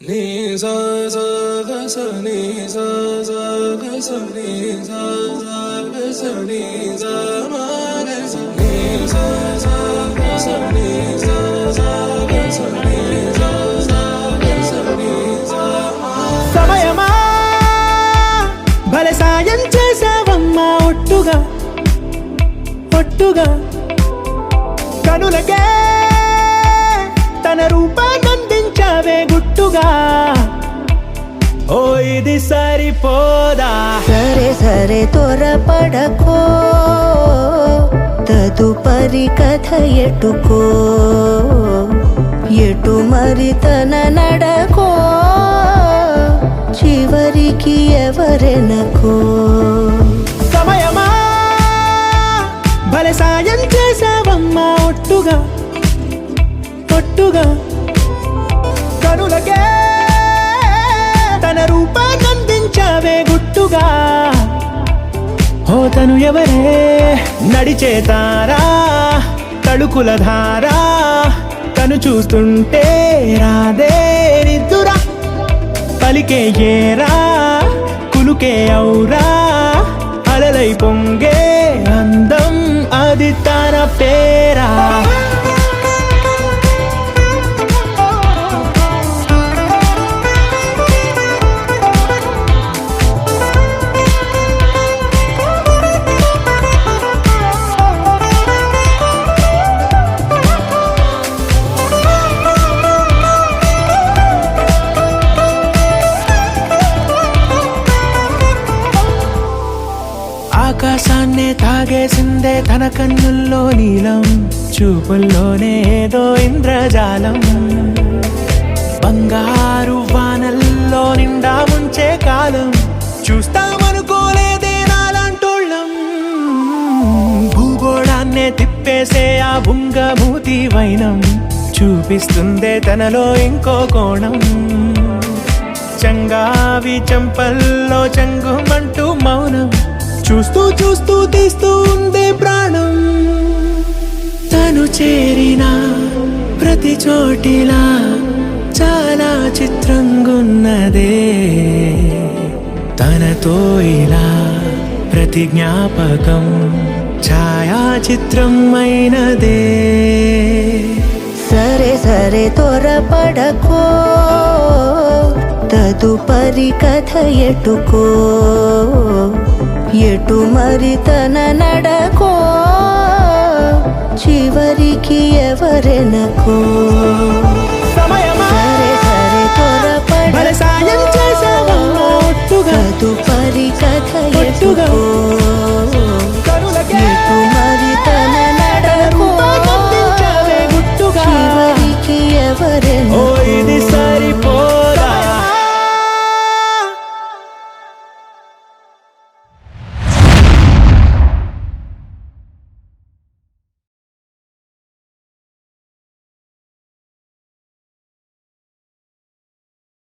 Ni sa sa ga sa ni sa sa ga sa ni sa sa ga sa ni sa ma ga sa ni sa sa ga sa ni sa sa ga sa ni sa sa ga sa ni sa ma సమయమా భలే సాయం చేసావమ్మా ఒట్టుగా ఒట్టుగా కనులకే తన రూపాన్నందించావే గుట్టుగా ఓ ఇది సరిపోదా సరే సరే త్వరపడకో తదుపరి కథ ఎటుకో ఎటు మరి తన నడకో చివరికి ఎవరెనకో సమయమా భలే సాయం చేసావమ్మా ఒట్టుగా ఒట్టుగా కనులకే తన రూపాన్నందించావే గుట్టుగా ఓ తను ఎవరే నడిచే తారా తడుకుల ధారా తను చూస్తుంటే రాదే నిద్దురా పలికే ఏరా కులుకే ఔరా అలలై పొంగే అందం అది తన పేరా ఆకాశాన్నే తాగేసిందే తన కన్నుల్లో నీలం చూపుల్లోనే ఏదో ఇంద్రజాలం బంగారు వానల్లో నిండా ముంచే కాలం చూస్తామనుకోలేదే నాలాంటోళ్ళం భూగోళాన్నే తిప్పేసే ఆ బుంగమూతి వైనం చూపిస్తుందే తనలో ఇంకో కోణం చంగావి చంపల్లో చంగుమంటూ మౌనం చూస్తూ చూస్తూ తీస్తూ ఉందే ప్రాణం తను చేరిన ప్రతి చోటిలా చాలా చిత్రంగున్నదే తనతో ఇలా ప్రతి జ్ఞాపకం ఛాయాచిత్రం అయినదే సరే సరే త్వరపడకో తదుపరి కథ ఎటుకో ఎటు మరి తన నడకో చివరికి ఎవరెనకో సమయమా సరే సరే భలే సాయం చేసావమ్మా ఒట్టుగా తదుపరి కథ ఒట్టుగా ఎటుకో